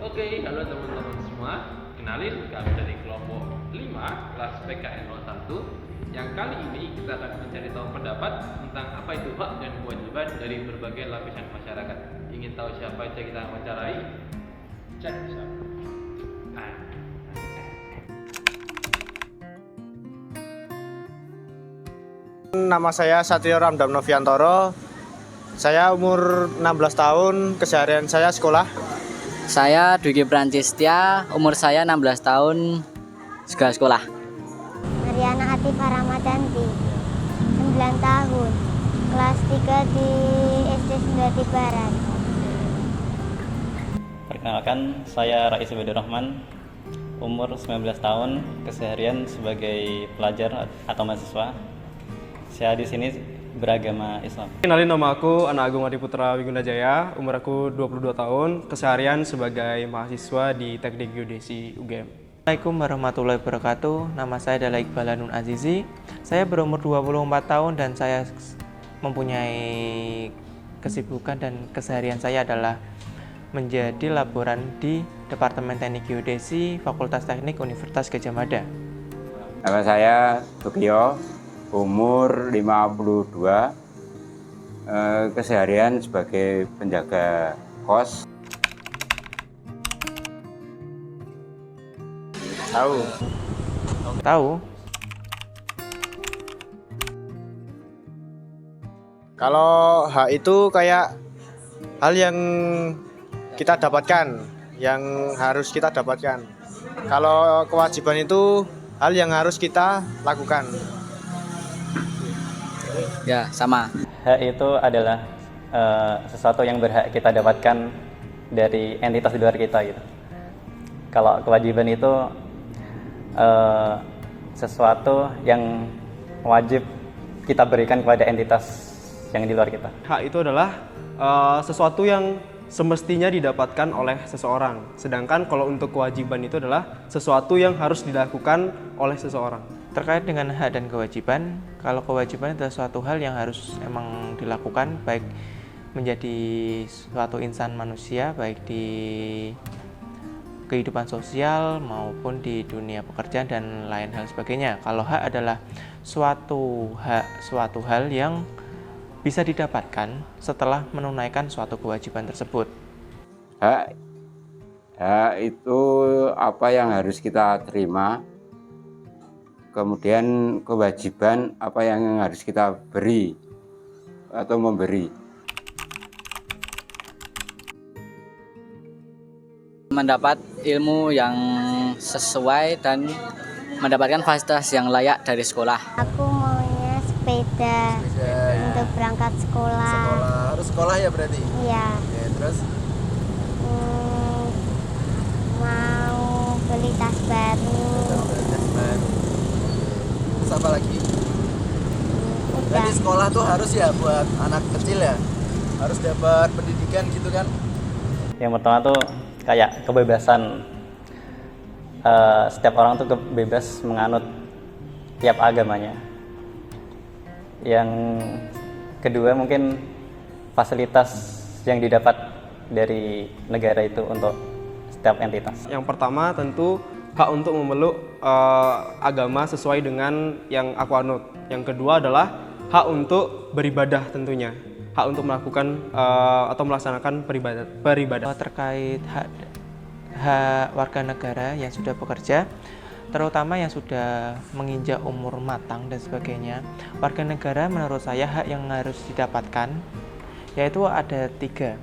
Oke, halo teman-teman semua. Kenalin, kami dari kelompok 5 kelas PKN 01 yang kali ini kita akan mencari tahu pendapat tentang apa itu hak dan kewajiban dari berbagai lapisan masyarakat. Ingin tahu siapa aja kita wawancarai? Cek siapa? Nama saya Satrio Ramdam Noviantoro. Saya umur 16 tahun, keseharian saya sekolah. Saya Dwiki Prancistia, umur saya 16 tahun, juga sekolah. Mariana Atifah Ramadanti, 9 tahun, kelas 3 di SD Sundati Barat. Perkenalkan, saya Rais Ibadur Rahman, umur 19 tahun, keseharian sebagai pelajar atau mahasiswa. Saya di sini beragama Islam. Kenalin, nama aku Ana Agung Adiputra Wiguna Jaya, umur aku 22 tahun, keseharian sebagai mahasiswa di Teknik Geodesi UGM. Assalamualaikum warahmatullahi wabarakatuh. Nama saya adalah Iqbal Hanun Azizi. Saya berumur 24 tahun dan saya mempunyai kesibukan dan keseharian saya adalah menjadi laboran di Departemen Teknik Geodesi Fakultas Teknik Universitas Gadjah Mada. Nama saya Tokyo, umur 52, keseharian sebagai penjaga kos. Tahu? Kalau hak itu kayak hal yang kita dapatkan, yang harus kita dapatkan. Kalau kewajiban itu hal yang harus kita lakukan. Ya, sama. Hak itu adalah sesuatu yang berhak kita dapatkan dari entitas di luar kita gitu. Kalau kewajiban itu sesuatu yang wajib kita berikan kepada entitas yang di luar kita. Hak itu adalah sesuatu yang semestinya didapatkan oleh seseorang. Sedangkan kalau untuk kewajiban itu adalah sesuatu yang harus dilakukan oleh seseorang. Terkait dengan hak dan kewajiban, kalau kewajiban adalah suatu hal yang harus emang dilakukan, baik menjadi suatu insan manusia, baik di kehidupan sosial maupun di dunia pekerjaan dan lain hal sebagainya. Kalau hak adalah suatu hal yang bisa didapatkan setelah menunaikan suatu kewajiban tersebut. Hak itu apa yang harus kita terima, kemudian kewajiban apa yang harus kita beri atau memberi. Mendapat ilmu yang sesuai dan mendapatkan fasilitas yang layak dari sekolah. Aku maunya sepeda untuk berangkat sekolah. Harus sekolah ya berarti? Iya. Ya, terus? Mau beli tas baru. Terus apa lagi? Udah. Berarti sekolah tuh harus ya buat anak kecil ya? Harus dapat pendidikan gitu kan? Yang pertama tuh kayak kebebasan, setiap orang tuh bebas menganut tiap agamanya. Yang kedua mungkin fasilitas yang didapat dari negara itu untuk setiap entitas. Yang pertama tentu hak untuk memeluk agama sesuai dengan yang aku anut. Yang kedua adalah hak untuk beribadah tentunya. Hak untuk melakukan atau melaksanakan peribadatan. Terkait hak warga negara yang sudah bekerja, terutama yang sudah menginjak umur matang dan sebagainya, warga negara menurut saya hak yang harus didapatkan yaitu ada 3: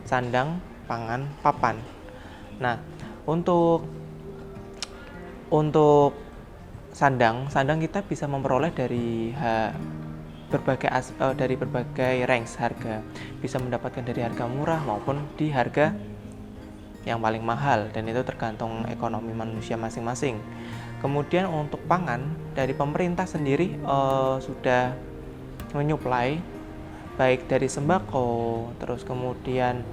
sandang, pangan, papan. Nah, untuk sandang kita bisa memperoleh dari berbagai range harga, bisa mendapatkan dari harga murah maupun di harga yang paling mahal, dan itu tergantung ekonomi manusia masing-masing. Kemudian untuk pangan, dari pemerintah sendiri sudah menyuplai baik dari sembako, terus kemudian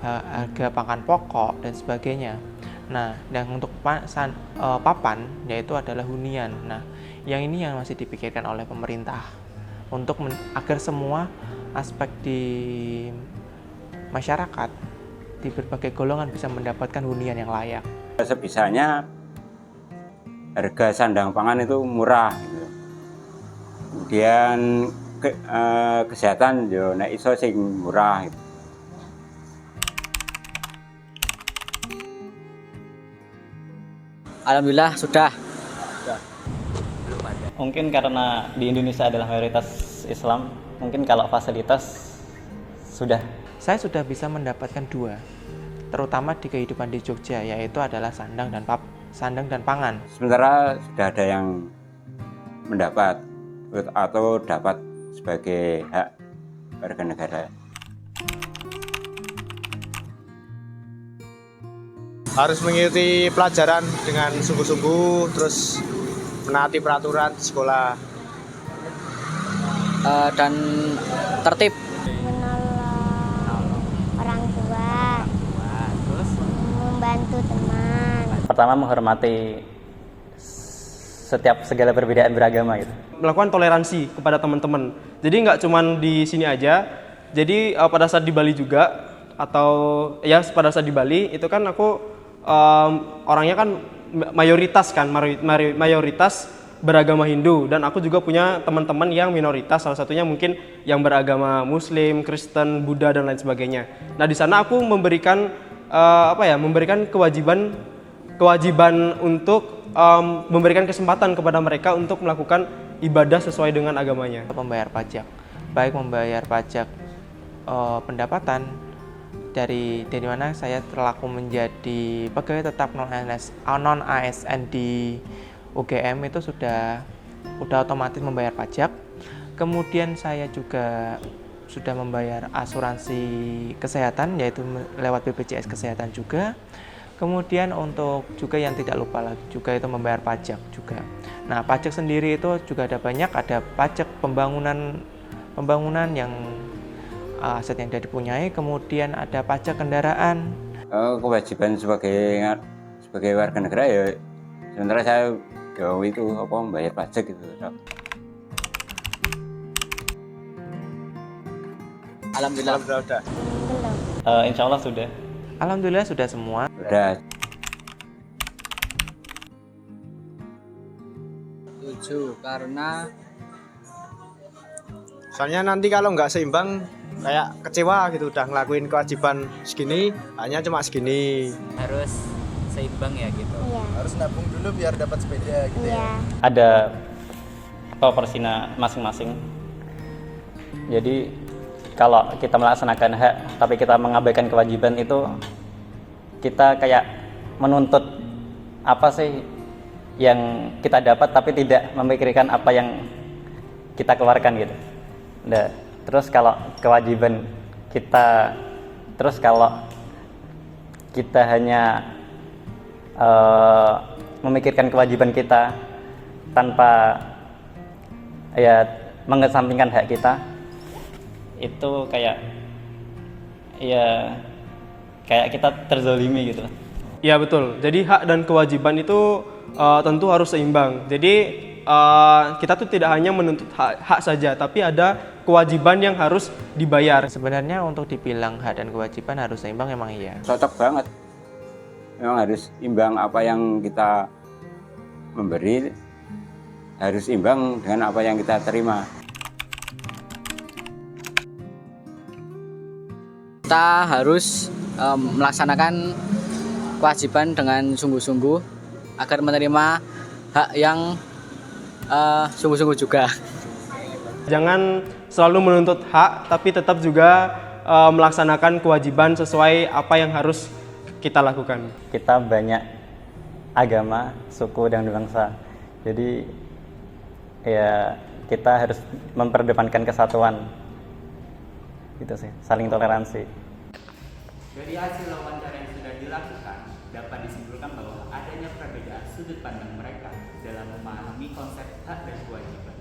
harga pakan pokok dan sebagainya. Nah, dan untuk papan yaitu adalah hunian. Nah, yang ini yang masih dipikirkan oleh pemerintah untuk agar semua aspek di masyarakat di berbagai golongan bisa mendapatkan hunian yang layak. Sebisanya harga sandang pangan itu murah gitu. Kemudian kesehatan yo nek iso sing murah gitu. Alhamdulillah sudah. Mungkin karena di Indonesia adalah mayoritas Islam, mungkin kalau fasilitas sudah. Saya sudah bisa mendapatkan 2, terutama di kehidupan di Jogja, yaitu adalah sandang dan pangan. Sementara sudah ada yang mendapat atau dapat sebagai hak warga negara. Harus mengikuti pelajaran dengan sungguh-sungguh, terus menaati peraturan di sekolah. Dan tertib. Menolong orang tua, membantu teman. Pertama, menghormati setiap segala perbedaan beragama gitu. Melakukan toleransi kepada teman-teman. Jadi nggak cuman di sini aja. Jadi pada saat di Bali juga, atau ya pada saat di Bali itu kan aku orangnya kan mayoritas beragama Hindu, dan aku juga punya teman-teman yang minoritas, salah satunya mungkin yang beragama Muslim, Kristen, Buddha dan lain sebagainya. Nah di sana aku memberikan memberikan kewajiban untuk memberikan kesempatan kepada mereka untuk melakukan ibadah sesuai dengan agamanya. Membayar pajak, baik membayar pajak pendapatan dari mana saya terlaku menjadi pegawai tetap non ASN di UGM, itu sudah otomatis membayar pajak. Kemudian saya juga sudah membayar asuransi kesehatan, yaitu lewat BPJS Kesehatan juga. Kemudian untuk juga yang tidak lupa lagi juga itu membayar pajak juga. Nah, pajak sendiri itu juga ada banyak, ada pajak pembangunan yang aset yang sudah dipunyai, kemudian ada pajak kendaraan. Kewajiban sebagai warga negara ya, sementara saya itu membayar pajak gitu. Alhamdulillah udah. Insya Allah sudah. Alhamdulillah sudah semua. Udah. Setuju, karena Soalnya nanti kalau nggak seimbang kayak kecewa gitu, udah ngelakuin kewajiban segini hanya cuma segini. harus seimbang ya gitu. Iya. Harus nabung dulu biar dapat sepeda gitu Iya. ya. Ada proporsinya masing-masing. Jadi kalau kita melaksanakan hak tapi kita mengabaikan kewajiban, itu kita kayak menuntut apa sih yang kita dapat tapi tidak memikirkan apa yang kita keluarkan gitu. Nah, terus kalau kewajiban kita, terus kalau kita hanya memikirkan kewajiban kita tanpa ya mengesampingkan hak kita, itu kayak kita terzolimi gitu. Ya betul. Jadi hak dan kewajiban itu tentu harus seimbang. Jadi kita tuh tidak hanya menuntut hak saja, tapi ada kewajiban yang harus dibayar. Sebenarnya untuk dibilang hak dan kewajiban harus seimbang, emang iya. Cocok banget. Memang harus imbang, apa yang kita memberi harus imbang dengan apa yang kita terima. Kita harus melaksanakan kewajiban dengan sungguh-sungguh agar menerima hak yang sungguh-sungguh juga. Jangan selalu menuntut hak, tapi tetap juga melaksanakan kewajiban sesuai apa yang harus kita lakukan. Kita banyak agama, suku, dan bangsa. Jadi ya kita harus memperdepankan kesatuan. Gitu sih, saling toleransi. Dari hasil wawancara yang sudah dilakukan, dapat disimpulkan bahwa adanya perbedaan sudut pandang mereka dalam memahami konsep hak dan kewajiban.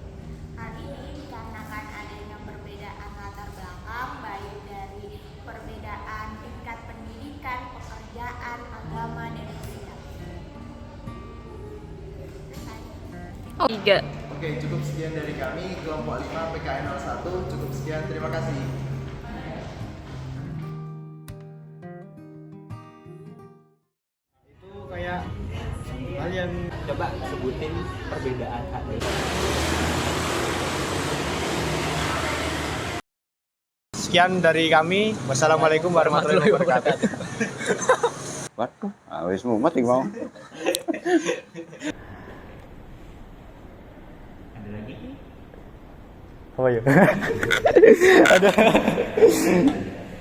Hal ini dikarenakan adanya perbedaan latar belakang, baik dari perbedaan tingkat pendidikan, pekerjaan, agama, dan usia. Oke, cukup sekian dari kami, kelompok 5 PKN 01, cukup sekian, terima kasih. yang coba sebutin perbedaan hak dan Sekian dari kami. Wassalamualaikum warahmatullahi wabarakatuh. Waduh, wis mumet iki mau. ada lagi? Apa ya? Ada.